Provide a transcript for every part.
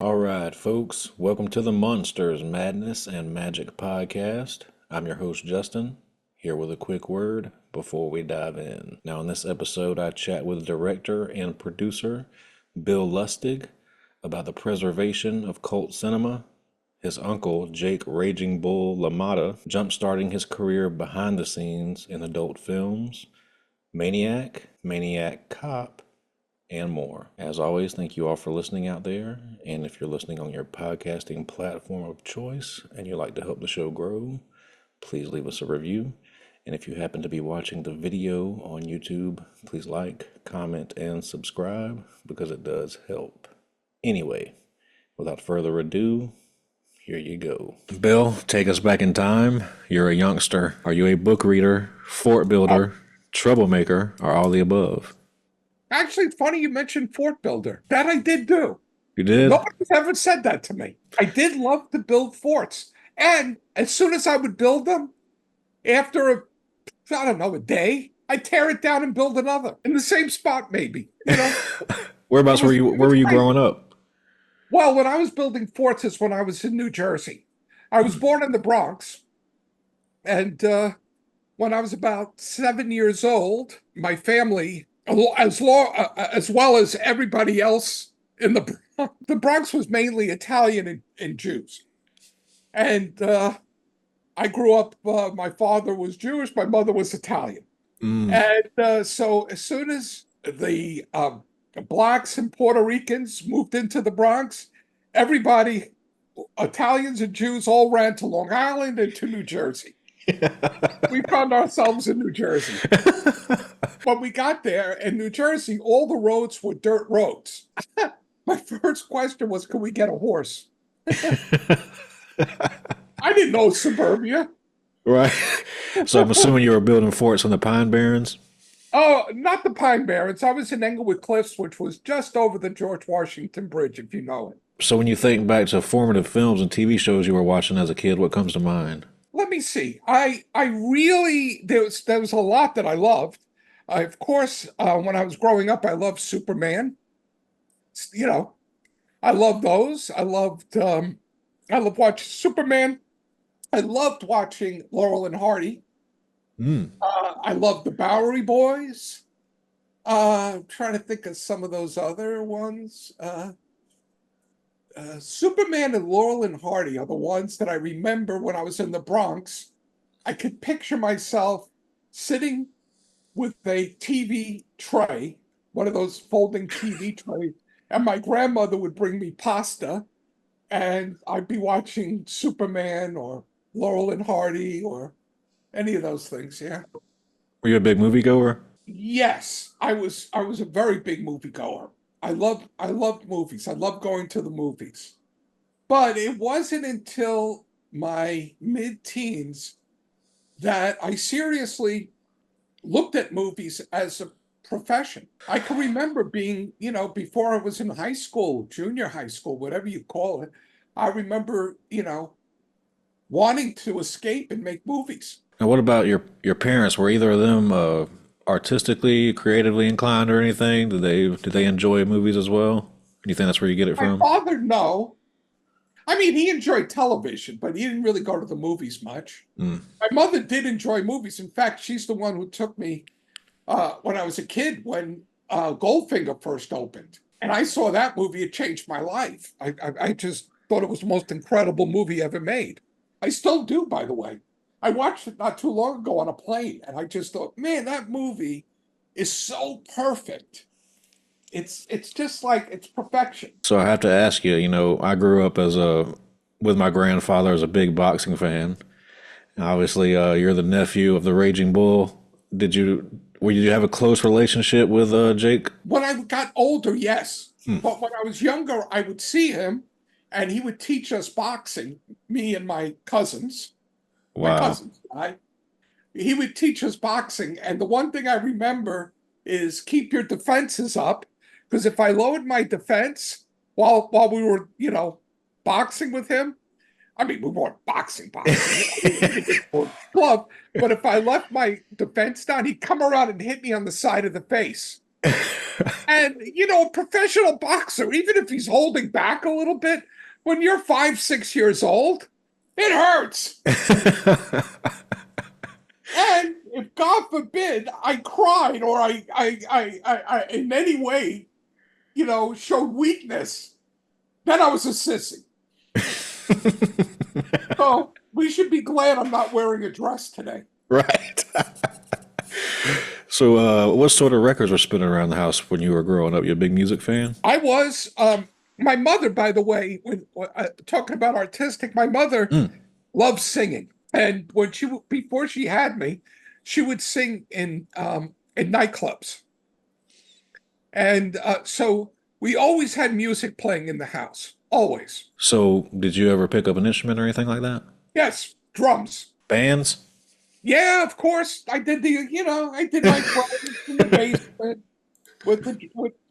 All right, folks, welcome to the Monsters, Madness, and Magic podcast. I'm your host, Justin, here with a quick word before we dive in. Now, in this episode, I chat with director and producer Bill Lustig about the preservation of cult cinema, his uncle, Jake Raging Bull LaMotta, jump-starting his career behind the scenes in adult films, Maniac, Maniac Cop, and more. As always, thank you all for listening out there. And if you're listening on your podcasting platform of choice and you'd like to help the show grow, please leave us a review. And if you happen to be watching the video on YouTube, please like, comment, and subscribe because it does help. Anyway, without further ado, here you go. Bill, take us back in time. You're a youngster. Are you a book reader, fort builder, troublemaker, or all the above? Actually, it's funny you mentioned Fort Builder. That I did do. You did? Nobody's ever said that to me. I did love to build forts. And as soon as I would build them, after I don't know, a day, I'd tear it down and build another in the same spot, maybe. Whereabouts were you? It Where was were you crazy. growing up? Well, when I was building forts is when I was in New Jersey. I was born in the Bronx. And when I was about 7 years old, my family, as well as everybody else in the Bronx was mainly Italian and Jews. And I grew up, my father was Jewish, my mother was Italian. Mm. And so as soon as the blacks and Puerto Ricans moved into the Bronx, everybody, Italians and Jews, all ran to Long Island and to New Jersey. We found ourselves in New Jersey. When we got there in New Jersey, all the roads were dirt roads. My first question was, can we get a horse? I didn't know suburbia. Right. So I'm assuming you were building forts on the Pine Barrens. Oh, not the Pine Barrens. I was in Englewood Cliffs, which was just over the George Washington Bridge, if you know it. So when you think back to formative films and TV shows you were watching as a kid, what comes to mind? Let me see. I really there was a lot that I loved. Of course, when I was growing up, I loved Superman. You know, I loved those. I loved watching Superman. I loved watching Laurel and Hardy. Mm. I loved the Bowery Boys. I'm trying to think of some of those other ones. Superman and Laurel and Hardy are the ones that I remember when I was in the Bronx. I could picture myself sitting with a TV tray, one of those folding TV trays, and my grandmother would bring me pasta, and I'd be watching Superman or Laurel and Hardy or any of those things. Yeah. Were you a big moviegoer? Yes, I was a very big movie goer. I loved movies. I loved going to the movies. But it wasn't until my mid-teens that I seriously looked at movies as a profession. I can remember being, before I was in high school, junior high school, whatever you call it, I remember, wanting to escape and make movies. And what about your parents? Were either of them artistically, creatively inclined or anything? Did they enjoy movies as well? Do you think that's where you get it My from? father, no. I mean, he enjoyed television, but he didn't really go to the movies much. Mm. My mother did enjoy movies. In fact, she's the one who took me when I was a kid when Goldfinger first opened. And I saw that movie. It changed my life. I just thought it was the most incredible movie ever made. I still do, by the way. I watched it not too long ago on a plane, and I just thought, man, that movie is so perfect. It's just like it's perfection. So I have to ask you, I grew up as a with my grandfather as a big boxing fan. Obviously, you're the nephew of the Raging Bull. Did you have a close relationship with Jake? When I got older, yes. Hmm. But when I was younger, I would see him and he would teach us boxing, me and my cousins. My Wow. cousins, I he would teach us boxing. And the one thing I remember is keep your defenses up. Because if I lowered my defense while we were, boxing with him, I mean, we weren't boxing, we did glove. But if I left my defense down, he'd come around and hit me on the side of the face. And, a professional boxer, even if he's holding back a little bit, when you're 5, 6 years old, it hurts. And if God forbid I cried or I in any way, showed weakness, then I was a sissy. So we should be glad I'm not wearing a dress today. Right. So, what sort of records were spinning around the house when you were growing up? You a big music fan? I was, my mother, by the way, when talking about artistic, my mother Mm. loved singing. And before she had me, she would sing in nightclubs. And so we always had music playing in the house, always. So, did you ever pick up an instrument or anything like that? Yes, drums. Bands? Yeah, of course. I did my friends in the basement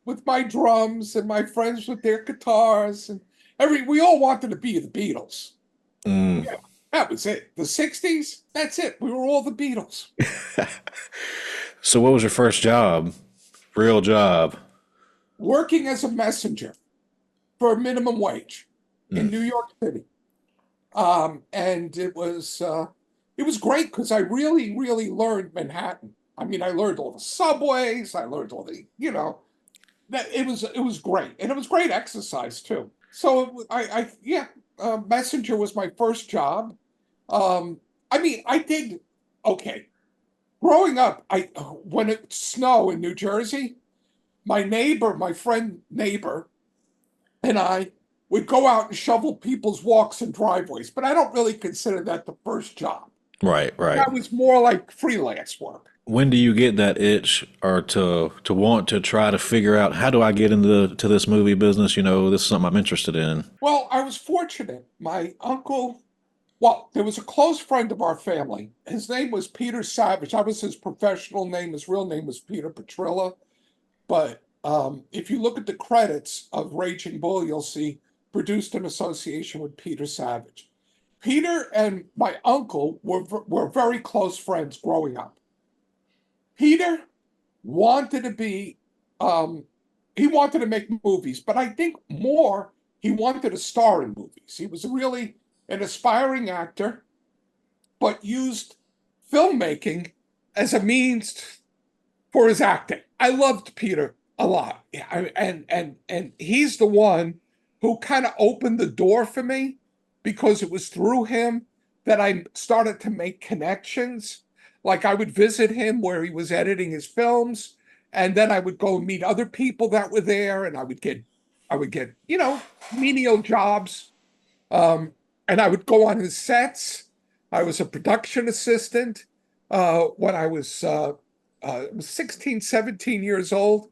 with my drums and my friends with their guitars and we all wanted to be the Beatles. Mm. Yeah, that was it. The 60s, that's it. We were all the Beatles. So, what was your first job? Real job? Working as a messenger for minimum wage in Mm. New York City. And it was great because I really, really learned Manhattan. I mean, I learned all the subways, I learned all that it was great. And it was great exercise too. So yeah, messenger was my first job. I mean, I did okay. Growing up, when it snowed in New Jersey, my friend neighbor, and I would go out and shovel people's walks and driveways, but I don't really consider that the first job. Right, right. That was more like freelance work. When do you get that itch or to want to try to figure out how do I get into to this movie business? This is something I'm interested in. Well, I was fortunate. My uncle, well, there was a close friend of our family. His name was Peter Savage. That was his professional name. His real name was Peter Petrilla. But if you look at the credits of Raging Bull, you'll see produced in association with Peter Savage. Peter and my uncle were very close friends growing up. Peter wanted to be, he wanted to make movies, but I think more he wanted to star in movies. He was really an aspiring actor, but used filmmaking as a means for his acting. I loved Peter a lot. And he's the one who kind of opened the door for me because it was through him that I started to make connections. Like I would visit him where he was editing his films, and then I would go meet other people that were there, and I would get menial jobs, and I would go on his sets. I was a production assistant when I was 16, 17 years old.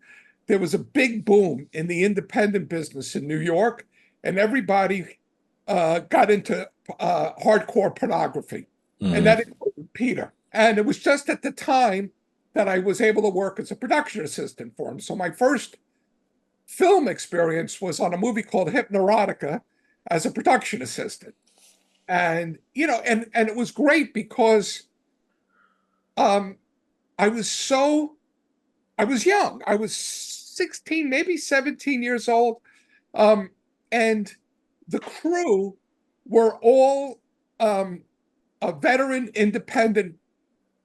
There was a big boom in the independent business in New York, and everybody got into hardcore pornography, and Hmm. that included Peter. And it was just at the time that I was able to work as a production assistant for him. So my first film experience was on a movie called Hypnerotica as a production assistant. And and it was great because um I was so I was young. I was 16, maybe 17 years old. Um, and the crew were all veteran independent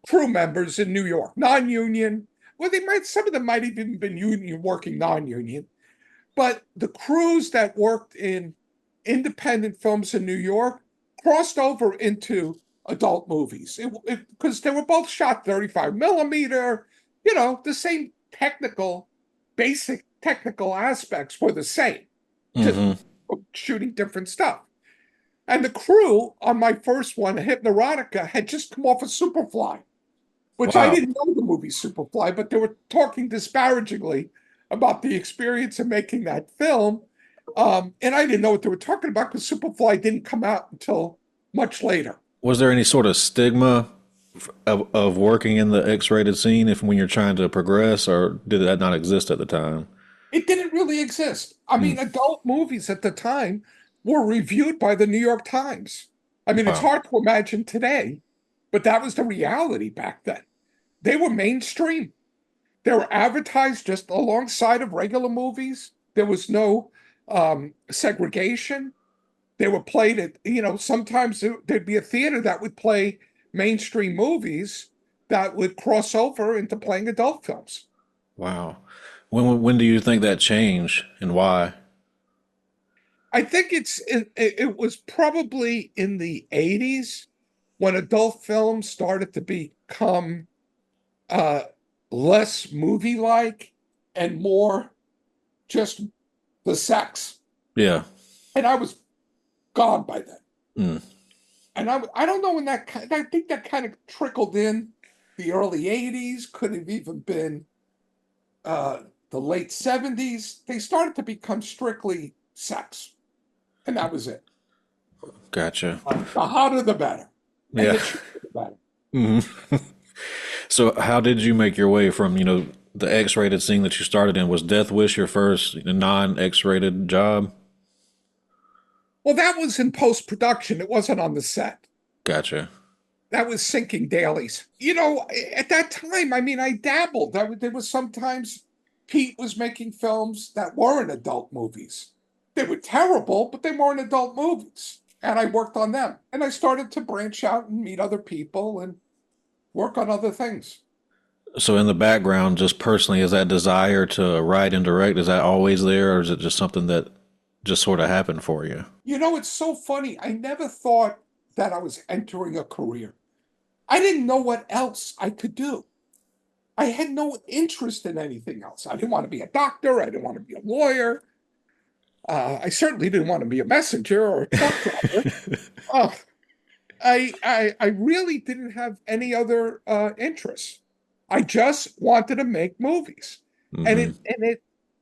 crew members in New York, non-union. Well, some of them might have even been union working non-union, but the crews that worked in independent films in New York crossed over into adult movies because they were both shot 35 millimeter, the same basic technical aspects were the same, just Hmm. shooting different stuff. And the crew on my first one, Hypnerotica, had just come off of Superfly, which I Wow. didn't know the movie Superfly, but they were talking disparagingly about the experience of making that film. And I didn't know what they were talking about because Superfly didn't come out until much later. Was there any sort of stigma of working in the X-rated scene if when you're trying to progress, or did that not exist at the time? It didn't really exist. I Mm. mean, adult movies at the time were reviewed by the New York Times. I mean, it's Wow. hard to imagine today, but that was the reality back then. They were mainstream. They were advertised just alongside of regular movies. There was no segregation. They were played at, sometimes there'd be a theater that would play mainstream movies that would cross over into playing adult films. Wow. When do you think that changed and why? I think it was probably in the 80s when adult films started to become uh, less movie-like and more just the sex. Yeah. And I was gone by then. Mm. And I don't know when I think that kind of trickled in the early 80s, could have even been uh, the late 70s. They started to become strictly sex. And that was it. Gotcha. The hotter, the better. And Yeah. the cheaper, the better. Hmm. So how did you make your way from, the X-rated scene that you started in? Was Death Wish your first non-X-rated job? Well, that was in post-production. It wasn't on the set. Gotcha. That was sinking dailies. At that time, I mean, I dabbled. There was sometimes Pete was making films that weren't adult movies. They were terrible, but they weren't adult movies. And I worked on them. And I started to branch out and meet other people and work on other things. So in the background, just personally, is that desire to write and direct, is that always there, or is it just something that just sort of happened for you? It's so funny. I never thought that I was entering a career. I didn't know what else I could do. I had no interest in anything else. I didn't want to be a doctor. I didn't want to be a lawyer. I certainly didn't want to be a messenger or a truck driver. Uh, I really didn't have any other interests. I just wanted to make movies, and Hmm.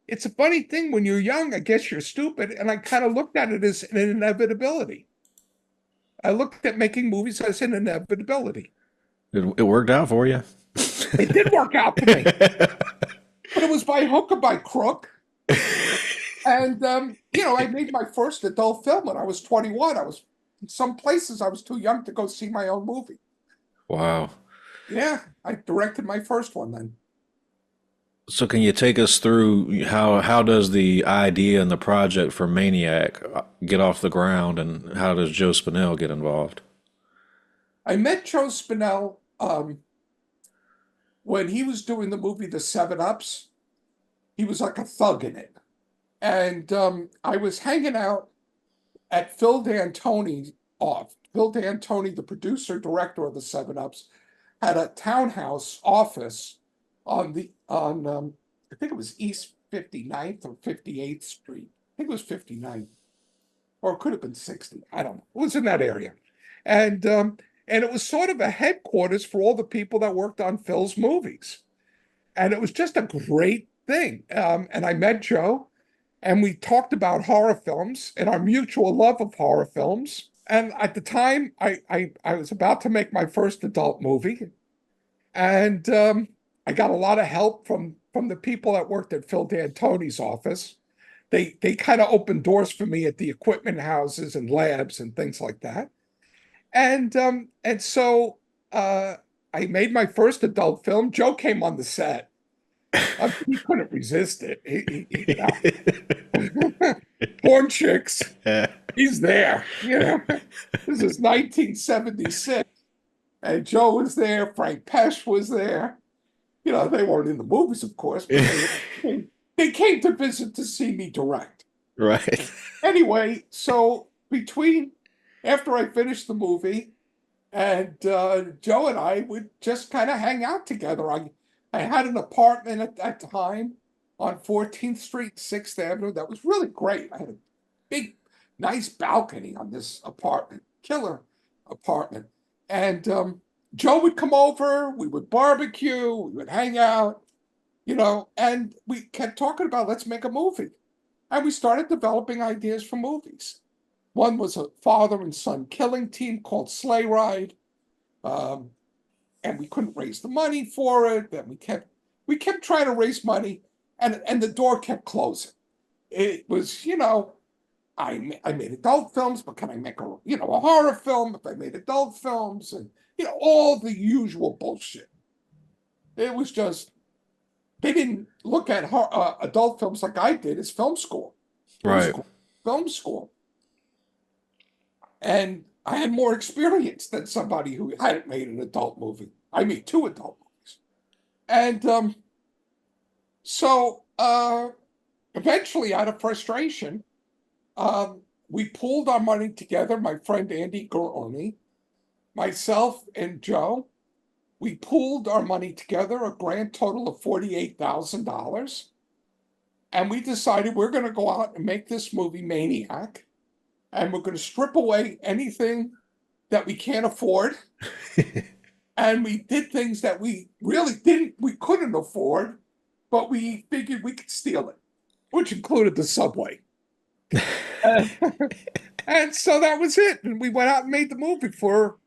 it's a funny thing when you're young. I guess you're stupid, and I kind of looked at it as an inevitability. I looked at making movies as an inevitability. It worked out for you. It did work out for me, but it was by hook or by crook. And I made my first adult film when I was 21. I was in some places I was too young to go see my own movie. Wow. Yeah, I directed my first one then. So can you take us through how does the idea and the project for Maniac get off the ground, and how does Joe Spinell get involved? I met Joe Spinell when he was doing the movie The Seven Ups. He was like a thug in it. And I was hanging out at Phil D'Antoni, the producer director of the Seven Ups, had a townhouse office on I think it was East 59th or 58th Street. I think it was 59th, or it could have been 60. I don't know. It was in that area, and it was sort of a headquarters for all the people that worked on Phil's movies, and it was just a great thing. And I met Joe, and we talked about horror films and our mutual love of horror films. And at the time, I was about to make my first adult movie, and I got a lot of help from the people that worked at Phil D'Antoni's office. They kind of opened doors for me at the equipment houses and labs and things like that. And so I made my first adult film. Joe came on the set. He couldn't resist it. Porn chicks. He's there. This is 1976. And Joe was there. Frank Pesh was there. They weren't in the movies, of course, but they came to visit to see me direct. Right. Anyway, so after I finished the movie, and Joe and I would just kind of hang out together. I had an apartment at that time on 14th Street, 6th Avenue. That was really great. I had a big, nice balcony on this apartment, killer apartment. And Joe would come over, we would barbecue, we would hang out, and we kept talking about let's make a movie. And we started developing ideas for movies. One was a father and son killing team called Sleigh Ride. Um, and we couldn't raise the money for it. Then we kept trying to raise money, and the door kept closing. It was, I made adult films, but can I make a horror film if I made adult films, and all the usual bullshit. It was just they didn't look at adult films like I did as film school. It was Right. film school. And I had more experience than somebody who hadn't made an adult movie. I made two adult movies. And so eventually, out of frustration, we pooled our money together. My friend Andy Garoni, myself, and Joe. We pooled our money together, a grand total of $48,000. And we decided we're going to go out and make this movie Maniac. And we're going to strip away anything that we can't afford. And we did things that we really we couldn't afford, but we figured we could steal it, which included the subway. And, and so that was it. And we went out and made the movie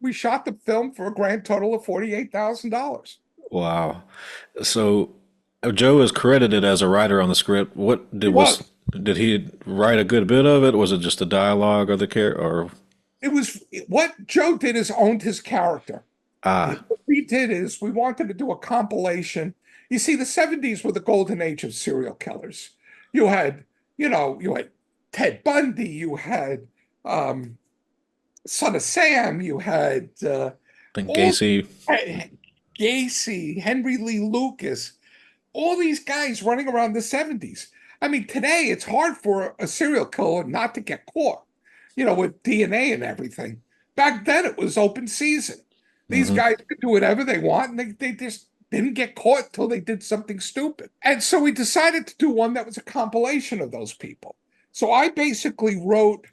we shot the film for a grand total of $48,000. Wow. So Joe is credited as a writer on the script. What It did was was. did he write a good bit of it? Was it just the dialogue or the character? Or It was what Joe did is owned his character. ah, What we did is we wanted to do a compilation. You see, the 70s were the golden age of serial killers. You had, you had Ted Bundy, you had Son of Sam, you had I think all Gacy. Gacy, Henry Lee Lucas, all these guys running around the 70s. I mean, today it's hard for a serial killer not to get caught, with DNA and everything. Back then it was open season. These Hmm. guys could do whatever they want, and they just didn't get caught till they did something stupid. And so we decided to do one that was a compilation of those people. So I basically wrote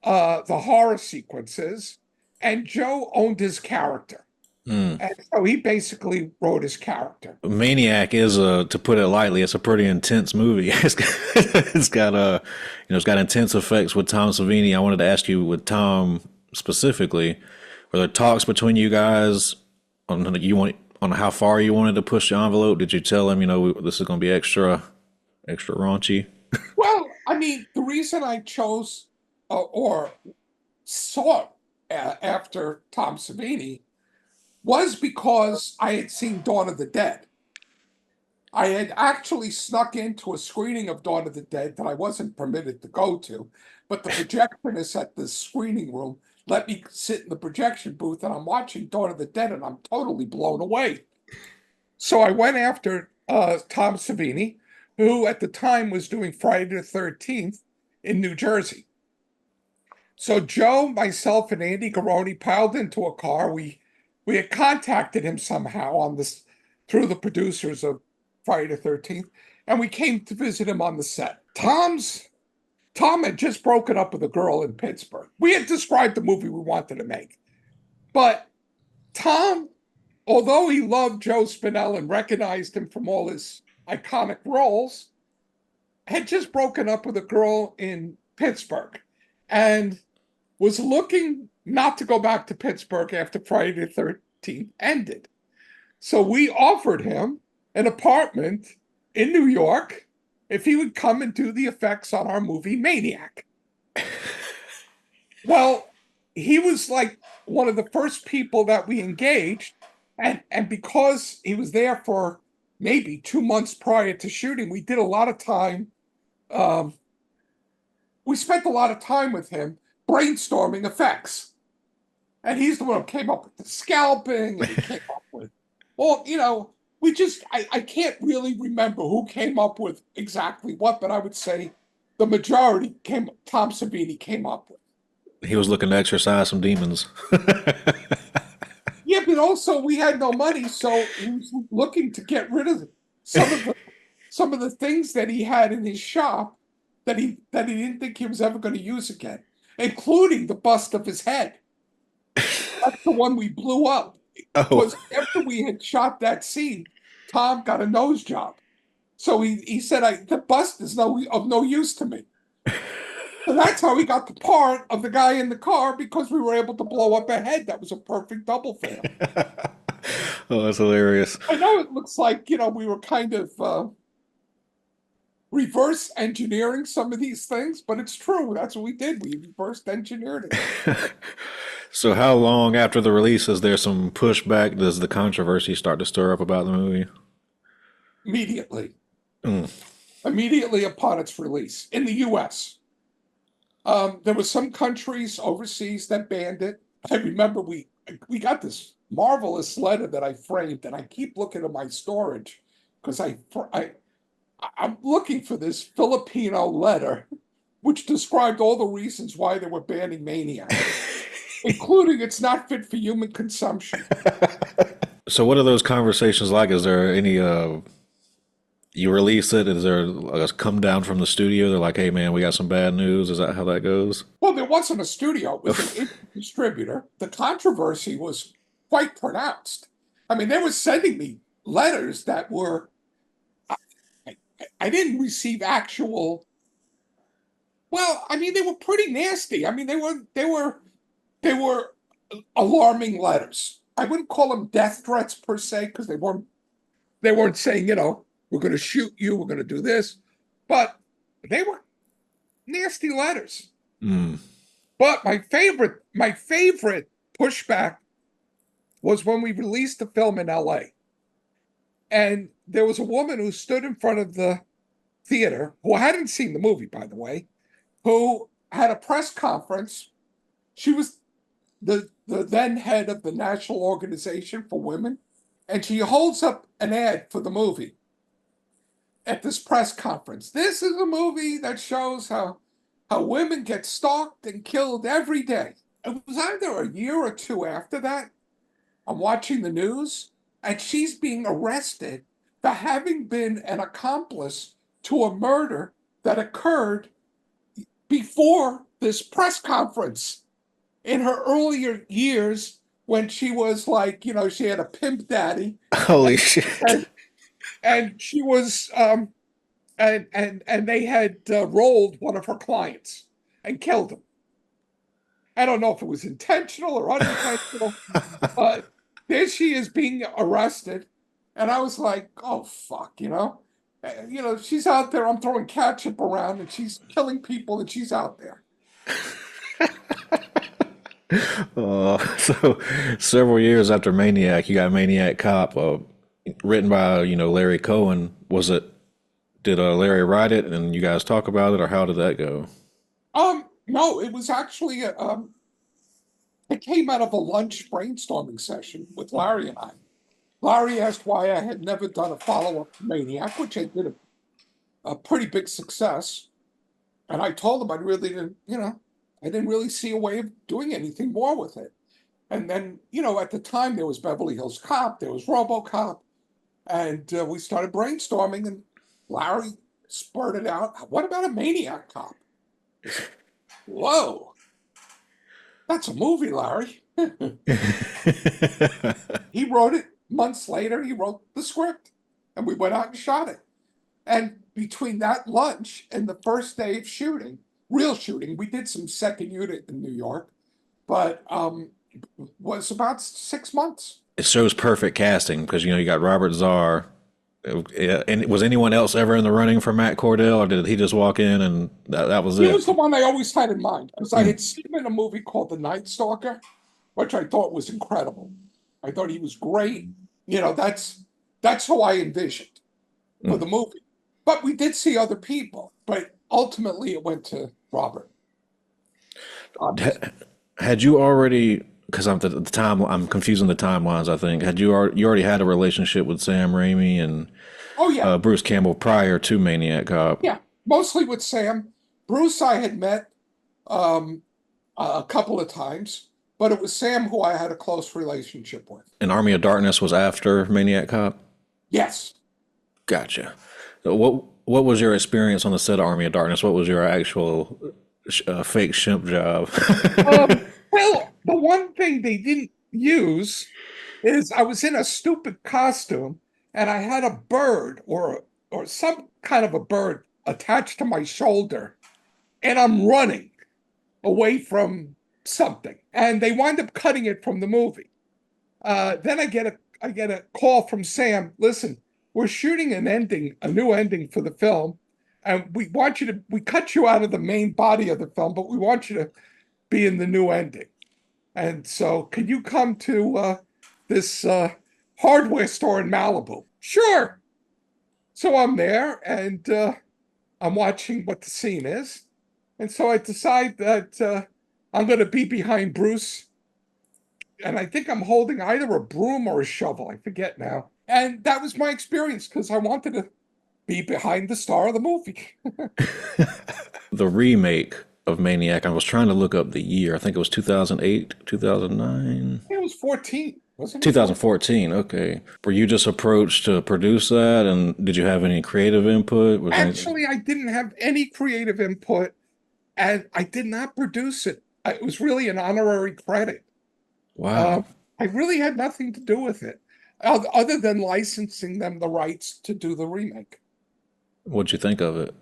the horror sequences, and Joe owned his character. Mm. And so he basically wrote his character. Maniac is to put it lightly, it's a pretty intense movie. It's got it's got intense effects with Tom Savini. I wanted to ask you with Tom specifically, were there talks between you guys on how far you wanted to push the envelope? Did you tell him, this is going to be extra raunchy? Well, I mean, the reason I chose or sought after Tom Savini was because I had seen Dawn of the Dead. I had actually snuck into a screening of Dawn of the Dead that I wasn't permitted to go to, but the projectionist at the screening room let me sit in the projection booth, and I'm watching Dawn of the Dead, and I'm totally blown away. So I went after Tom Savini, who at the time was doing Friday the 13th in New Jersey. So Joe, myself, and Andy Garoni piled into a car. We had contacted him somehow on this through the producers of Friday the 13th, and we came to visit him on the set. Tom had just broken up with a girl in Pittsburgh. We had described the movie we wanted to make, but Tom, although he loved Joe Spinell and recognized him from all his iconic roles, had just broken up with a girl in Pittsburgh and was looking not to go back to Pittsburgh after Friday the 13th ended. So we offered him an apartment in New York if he would come and do the effects on our movie Maniac. Well, he was like one of the first people that we engaged. And because he was there for maybe 2 months prior to shooting, we did a lot of time. Um, we spent a lot of time with him brainstorming effects. And he's the one who came up with the scalping, and he came up with, well, I can't really remember who came up with exactly what, but I would say the majority Tom Savini came up with. He was looking to exercise some demons. Yeah, but also we had no money, so he was looking to get rid of some of the some of the things that he had in his shop that he didn't think he was ever going to use again, including the bust of his head. That's the one we blew up. Oh, Because after we had shot that scene, Tom got a nose job. So he said, the bust is of no use to me. So that's how he got the part of the guy in the car, because we were able to blow up a head that was a perfect double for him. oh, that's hilarious. I know it looks like, we were kind of reverse engineering some of these things, but it's true. That's what we did. We reverse engineered it. So, how long after the release is there some pushback? Does the controversy start to stir up about the movie? immediately, Mm. immediately upon its release in the U.S. There were some countries overseas that banned it. I remember we got this marvelous letter that I framed, and I keep looking at my storage because I'm looking for this Filipino letter, which described all the reasons why they were banning Maniac, including it's not fit for human consumption. So, what are those conversations like? Is there any you release it? Is there a come down from the studio? They're like, "Hey, man, we got some bad news." Is that how that goes? Well, there wasn't a studio, it was an indie distributor. The controversy was quite pronounced. I mean, they were sending me letters that were, I, I didn't receive actual, well, I mean, they were pretty nasty. I mean, they were alarming letters. I wouldn't call them death threats per se, because they weren't saying, we're going to shoot you, we're going to do this, but they were nasty letters. Mm. But my favorite pushback was when we released the film in LA. And there was a woman who stood in front of the theater, who hadn't seen the movie, by the way, who had a press conference. She was the then head of the National Organization for Women, and she holds up an ad for the movie at this press conference. This is a movie that shows how women get stalked and killed every day. It was either a year or two after that. I'm watching the news, and she's being arrested for having been an accomplice to a murder that occurred before this press conference in her earlier years, when she was like, she had a pimp daddy, Holy shit! and, and she was and they had rolled one of her clients and killed him. I don't know if it was intentional or unintentional, but there she is being arrested, and I was like, oh fuck. She's out there. I'm throwing ketchup around, and she's killing people, and she's out there. So several years after Maniac, you got Maniac Cop, written by Larry Cohen. Was it? Did Larry write it, and you guys talk about it, or how did that go? No, it was actually it came out of a lunch brainstorming session with Larry and I. Larry asked why I had never done a follow-up to Maniac, which I did a pretty big success. And I told him I really didn't, I didn't really see a way of doing anything more with it. And then, at the time there was Beverly Hills Cop, there was RoboCop, and we started brainstorming. And Larry spurted out, "What about a Maniac Cop?" I said, "Whoa, that's a movie, Larry." He wrote it. Months later, he wrote the script, and we went out and shot it. And between that lunch and the first day of shooting, real shooting, we did some second unit in New York, but was about 6 months. It shows perfect casting because you got Robert Zarr. And was anyone else ever in the running for Matt Cordell, or did he just walk in and that was He it? was the one I always had in mind, because I Mm. had seen him in a movie called The Night Stalker, which I thought was incredible. I thought he was great. That's who I envisioned for Mm. the movie. But we did see other people, but ultimately it went to Robert, obviously. Had you already? Because I'm the time I'm confusing the timelines. I think you already had a relationship with Sam Raimi and Oh yeah, Bruce Campbell prior to Maniac Cop. yeah. Mostly with Sam. Bruce I had met um, a couple of times, but it was Sam who I had a close relationship with. And Army of Darkness was after Maniac Cop. Yes. Gotcha. So what was your experience on the set of Army of Darkness? What was your actual fake shimp job? Well, the one thing they didn't use is I was in a stupid costume, and I had a bird or some kind of a bird attached to my shoulder, and I'm running away from something, and they wind up cutting it from the movie. Then I get a call from Sam. Listen, we're shooting a new ending for the film, and we cut you out of the main body of the film, but we want you to be in the new ending. And so, can you come to this hardware store in Malibu? Sure. So I'm there and I'm watching what the scene is. And so I decide that I'm going to be behind Bruce. And I think I'm holding either a broom or a shovel. I forget now. And that was my experience because I wanted to be behind the star of the movie. The remake of Maniac, I was trying to look up the year. I think it was 2008, 2009. It was 14, wasn't it? 14. 2014. Okay. Were you just approached to produce that, and did you have any creative input? Was any? Actually, I didn't have any creative input and I did not produce it. It was really an honorary credit. Wow. Um, I really had nothing to do with it other than licensing them the rights to do the remake. What'd you think of it?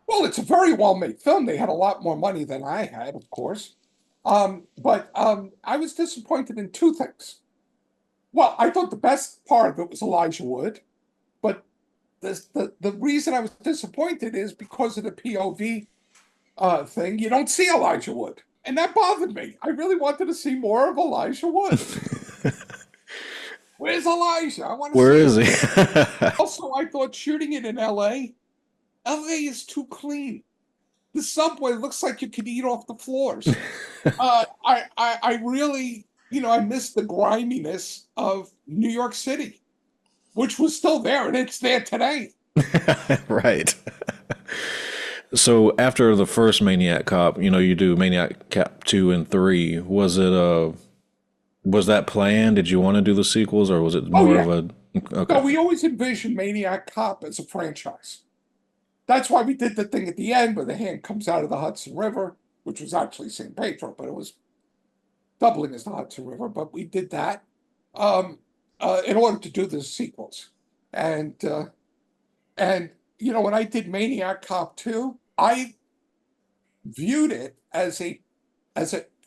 Well, it's a very well-made film. They had a lot more money than I had, of course. But I was disappointed in two things. Well, I thought the best part of it was Elijah Wood, but the reason I was disappointed is because of the POV thing. You don't see Elijah Wood, and that bothered me. I really wanted to see more of Elijah Wood. Where's Elijah? I want to Where see is him. he? Also, I thought shooting it in LA, LA is too clean. The subway looks like you could eat off the floors. I really, I miss the griminess of New York City, which was still there, and it's there today. Right. So after the first Maniac Cop, you do Maniac Cop 2 and 3. Was that planned? Did you want to do the sequels, or was it Oh more of yeah. a No, okay? we always envisioned Maniac Cop as a franchise. That's why we did the thing at the end where the hand comes out of the Hudson River, which was actually St. Pedro, but it was doubling as the Hudson River. But we did that in order to do the sequels. And and when I did Maniac Cop 2, I viewed it as a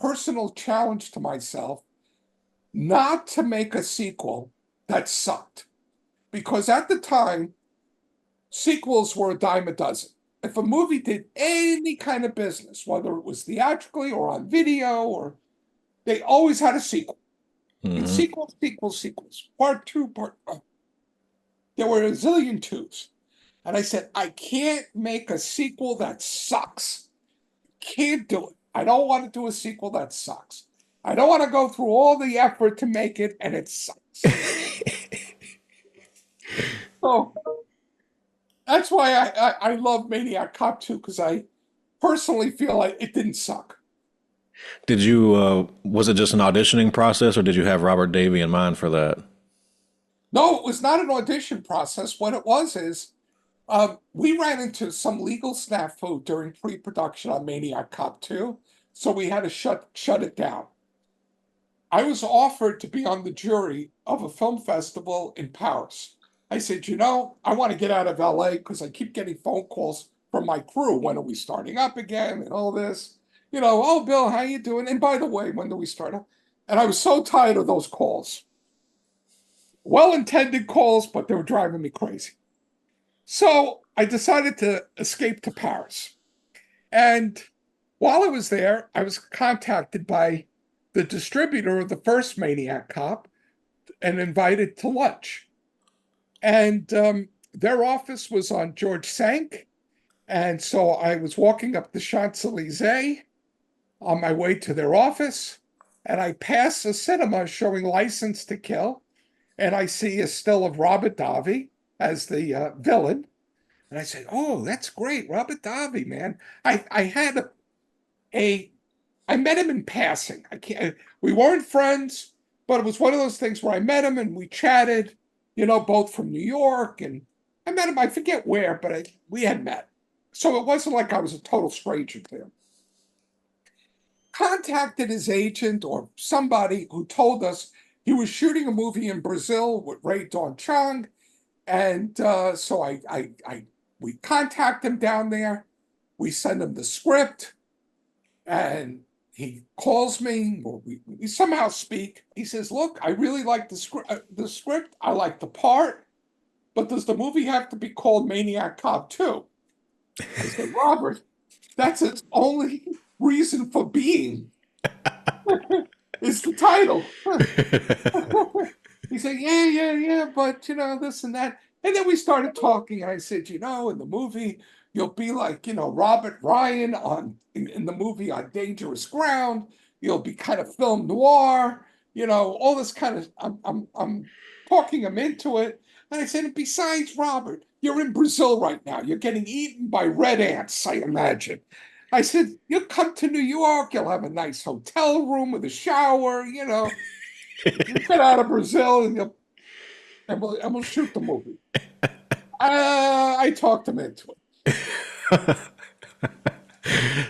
personal challenge to myself not to make a sequel that sucked. Because at the time, sequels were a dime a dozen. If a movie did any kind of business, whether it was theatrically or on video, or they always had a sequel. And Hmm. sequels, part two, part one. There were a zillion twos. And I said, I can't make a sequel that sucks. Can't do it. I don't want to do a sequel that sucks. I don't want to go through all the effort to make it and it sucks. So that's why I love Maniac Cop 2 because I personally feel like it didn't suck. Did you? Was it just an auditioning process, or did you have Robert Davey in mind for that? No, it was not an audition process. What it was is we ran into some legal snafu during pre-production on Maniac Cop 2, so we had to shut it down. I was offered to be on the jury of a film festival in Paris. I said, I want to get out of LA because I keep getting phone calls from my crew. When are we starting up again? And all this. Oh, Bill, how you doing? And by the way, when do we start up? And I was so tired of those calls. Well-intended calls, but they were driving me crazy. So I decided to escape to Paris. And while I was there, I was contacted by the distributor of the first Maniac Cop and invited to lunch. And their office was on George Sank. And so I was walking up the Champs-Elysees on my way to their office. And I pass a cinema showing License to Kill. And I see a still of Robert Davi as the villain. And I say, oh, that's great. Robert Davi, man. I had a I met him in passing. I can't. We weren't friends, but it was one of those things where I met him and we chatted. Both from New York, and I met him. I forget where, but we had met, so it wasn't like I was a total stranger to him. Contacted his agent or somebody who told us he was shooting a movie in Brazil with Ray Don Chang, and so we contact him down there. We send him the script, and he calls me, or we somehow speak. He says, "Look, I really like the script. I like the part, but does the movie have to be called Maniac Cop 2?" I said, "Robert, that's its only reason for being. It's the title." He said, "Yeah, but this and that." And then we started talking, and I said, in the movie, you'll be like, Robert Ryan in the movie on Dangerous Ground. You'll be kind of film noir, all this kind of. I'm talking him into it, and I said, and besides, Robert, you're in Brazil right now. You're getting eaten by red ants, I imagine. I said, you'll come to New York. You'll have a nice hotel room with a shower. You get out of Brazil, and we'll shoot the movie. I talked him into it.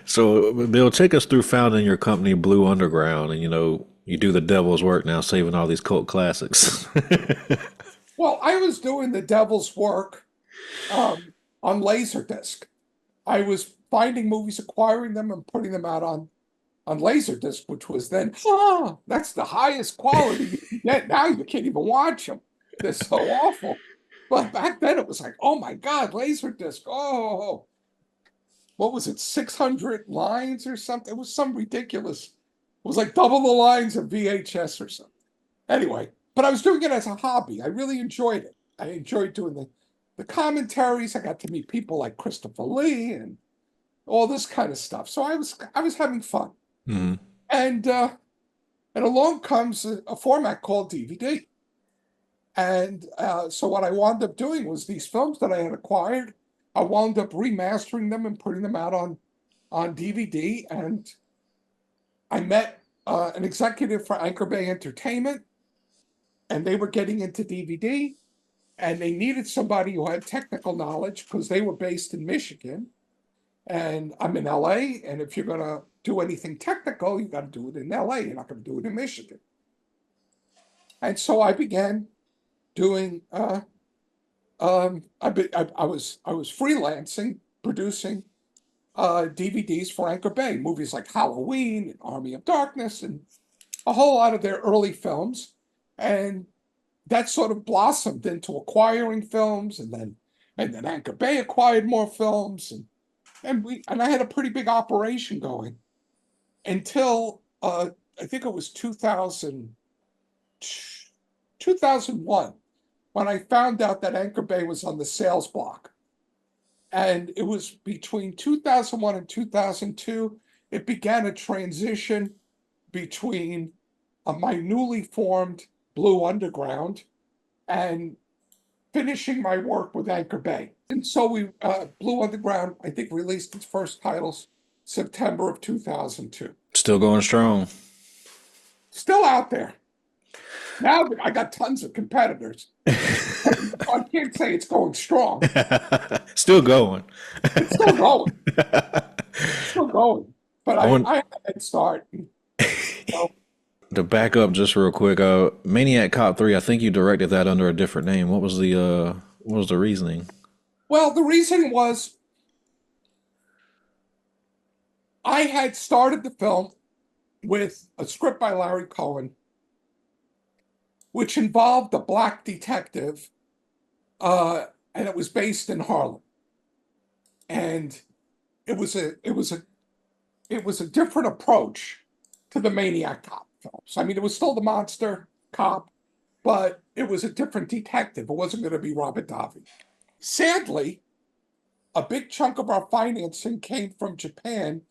So, Bill, take us through founding your company, Blue Underground, and you do the devil's work now, saving all these cult classics. Well, I was doing the devil's work on Laserdisc. I was finding movies, acquiring them, and putting them out on Laserdisc, which was then, that's the highest quality you can get. Now you can't even watch them. They're so awful. But back then it was like, oh my God, Laserdisc. Oh, what was it, 600 lines or something? It was some ridiculous. It was like double the lines of VHS or something. Anyway, but I was doing it as a hobby. I really enjoyed it. I enjoyed doing the commentaries. I got to meet people like Christopher Lee and all this kind of stuff. So I was having fun. Hmm. And along comes a format called DVD. And so what I wound up doing was these films that I had acquired, I wound up remastering them and putting them out on DVD. And I met an executive for Anchor Bay Entertainment, and they were getting into DVD, and they needed somebody who had technical knowledge because they were based in Michigan, and I'm in LA. And if you're going to do anything technical, you got to do it in LA. You're not going to do it in Michigan. And so I began doing. I was freelancing, producing DVDs for Anchor Bay, movies like Halloween and Army of Darkness, and a whole lot of their early films. And that sort of blossomed into acquiring films, and then Anchor Bay acquired more films, and I had a pretty big operation going until I think it was 2001 when I found out that Anchor Bay was on the sales block. And it was between 2001 and 2002, it began a transition between my newly formed Blue Underground and finishing my work with Anchor Bay. And so Blue Underground, I think, released its first titles September of 2002. Still going strong. Still out there. Now I got tons of competitors. I can't say it's going strong. Still going. It's still going. Still going. But I want I had a head start. So, to back up just real quick. Maniac Cop 3. I think you directed that under a different name. What was the reasoning? well, the reason was I had started the film with a script by Larry Cohen, which involved a black detective, and it was based in Harlem. And it was a different approach to the Maniac Cop films. I mean, it was still the monster cop, but it was a different detective. It wasn't going to be Robert Davi. Sadly, a big chunk of our financing came from Japan,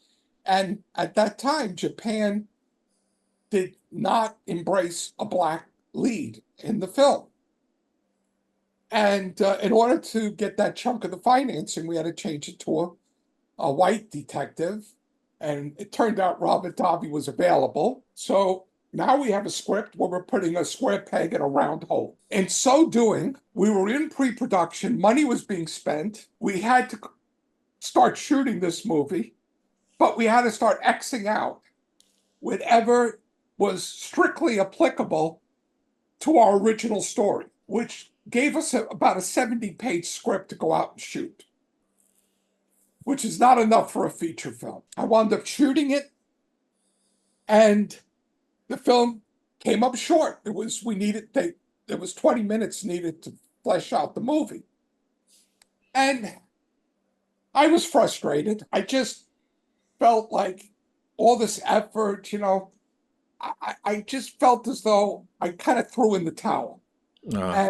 and at that time, Japan did not embrace a black lead in the film. And in order to get that chunk of the financing, we had to change it to a white detective. And it turned out Robert Davi was available. So now we have a script where we're putting a square peg in a round hole. In so doing, we were in pre-production, money was being spent. We had to start shooting this movie, but we had to start Xing out whatever was strictly applicable to our original story, which gave us about a 70-page script to go out and shoot, which is not enough for a feature film. I wound up shooting it, and the film came up short. There was 20 minutes needed to flesh out the movie. And I was frustrated. I just felt like all this effort, I just felt as though I kind of threw in the towel. Uh,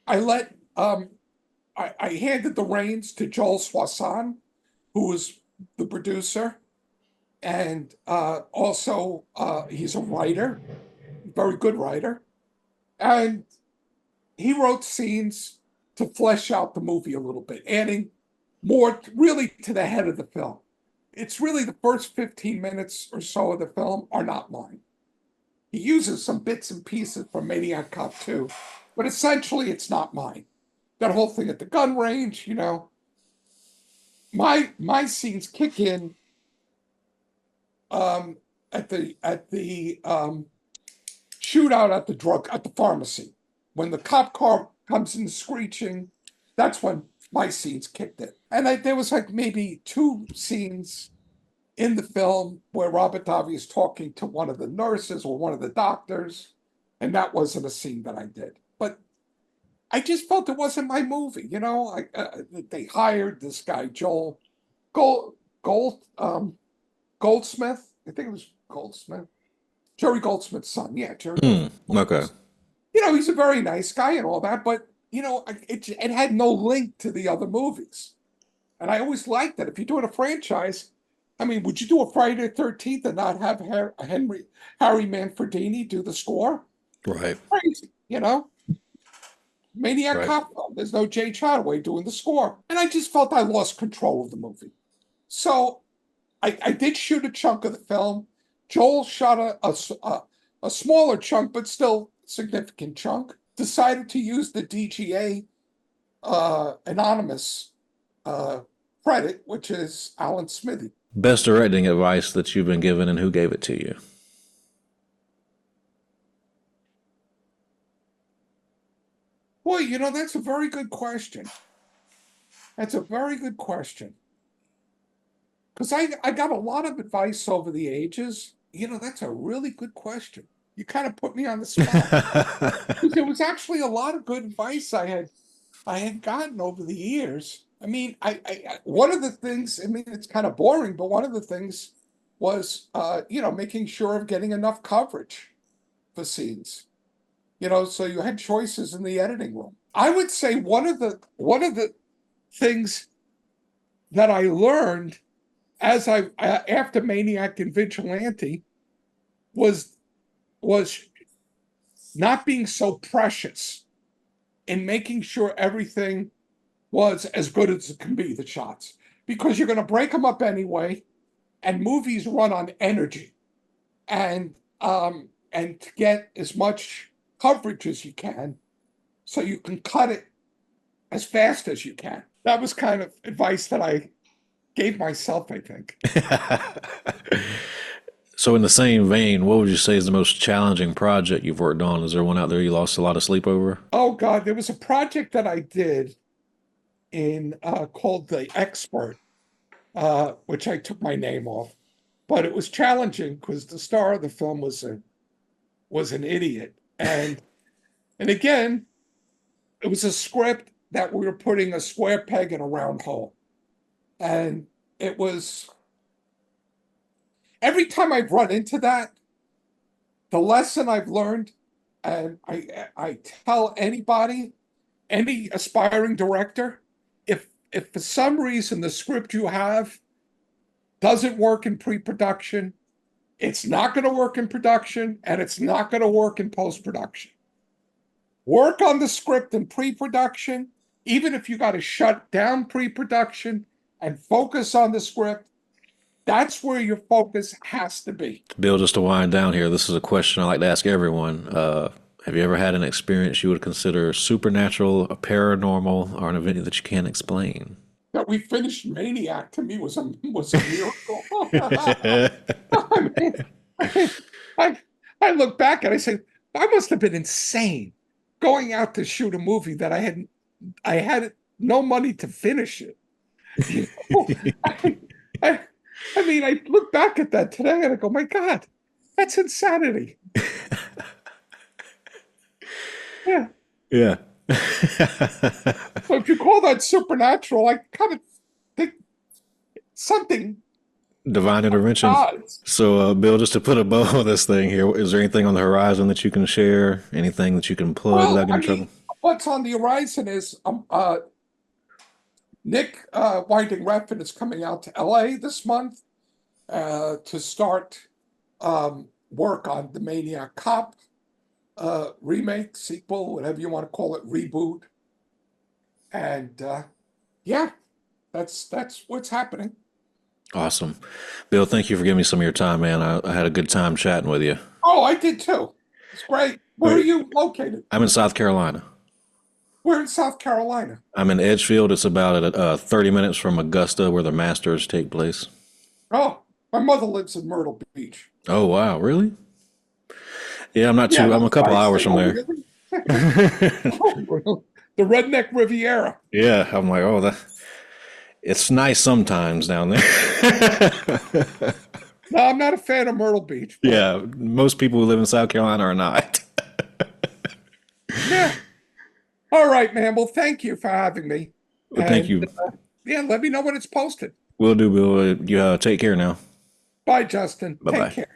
And I let I handed the reins to Joel Soisson, who was the producer, and also he's a writer, very good writer, and he wrote scenes to flesh out the movie a little bit, adding more really to the head of the film. It's really the first 15 minutes or so of the film are not mine. He uses some bits and pieces from Maniac Cop 2, but essentially it's not mine. That whole thing at the gun range, my scenes kick in at the shootout at the pharmacy. When the cop car comes in screeching, that's when my scenes kicked in. And there was like maybe two scenes in the film where Robert Davi is talking to one of the nurses or one of the doctors, and that wasn't a scene that I did. But I just felt it wasn't my movie. They hired this guy Joel Goldsmith. I think it was Goldsmith. Jerry Goldsmith's son. Yeah, Jerry Goldsmith. Okay. He's a very nice guy and all that, but it had no link to the other movies. And I always liked that. If you're doing a franchise, I mean, would you do a Friday the 13th and not have Harry Manfredini do the score? Right. Crazy, Maniac Right. Cop film. There's no Jay Chataway doing the score. And I just felt I lost control of the movie. So I did shoot a chunk of the film. Joel shot a smaller chunk, but still significant chunk. Decided to use the DGA anonymous credit, which is Alan Smithy. Best directing advice that you've been given, and who gave it to you? Boy, that's a very good question. That's a very good question. Because I got a lot of advice over the ages. That's a really good question. You kind of put me on the spot. There was actually a lot of good advice I had gotten over the years. I mean, one of the things, I mean, it's kind of boring, but one of the things was, making sure of getting enough coverage for scenes. So you had choices in the editing room. I would say one of the things that I learned after Maniac and Vigilante was not being so precious in making sure everything was as good as it can be, the shots, because you're going to break them up anyway, and movies run on energy, and to get as much coverage as you can, so you can cut it as fast as you can. That was kind of advice that I gave myself, I think. So, in the same vein, what would you say is the most challenging project you've worked on? Is there one out there you lost a lot of sleep over? Oh God, there was a project that I did called The Expert, which I took my name off, but it was challenging because the star of the film was an idiot, and again, it was a script that we were putting a square peg in a round hole, and it was. Every time I've run into that, the lesson I've learned, and I tell anybody, any aspiring director, if for some reason the script you have doesn't work in pre-production, it's not going to work in production, and it's not going to work in post-production. Work on the script in pre-production, even if you got to shut down pre-production and focus on the script. That's where your focus has to be. Bill, just to wind down here, this is a question I like to ask everyone. Have you ever had an experience you would consider supernatural, a paranormal, or an event that you can't explain? That we finished Maniac to me was a miracle. I mean, I look back and I say, I must have been insane going out to shoot a movie that I had no money to finish it. I mean, I look back at that today and I go, my God, that's insanity. Yeah. Yeah. So if you call that supernatural, I kind of think something Divine intervention. odds. So, Bill, just to put a bow on this thing here, is there anything on the horizon that you can share? Anything that you can plug Well, without I getting in mean, trouble? What's on the horizon is Nick Winding Refn is coming out to LA this month to start work on the Maniac Cop remake, sequel, whatever you want to call it, reboot. And yeah, that's what's happening. Awesome. Bill, thank you for giving me some of your time, man. I had a good time chatting with you. Oh, I did too. It's great. Where are you located? I'm in South Carolina. We're in South Carolina. I'm in Edgefield. It's about 30 minutes from Augusta, where the Masters take place. Oh, my mother lives in Myrtle Beach. Oh, wow. Really? Yeah, I'm not Yeah, too, I'm a that's couple why I hours say, from oh, there. really? Oh, really? The Redneck Riviera. Yeah, I'm like, oh, it's nice sometimes down there. No, I'm not a fan of Myrtle Beach, but Yeah, most people who live in South Carolina are not. yeah. All right, man. Well, thank you for having me. Well, thank And you. yeah, let me know when it's posted. Will do, Bill. You take care now. Bye, Justin. Bye Take bye. care.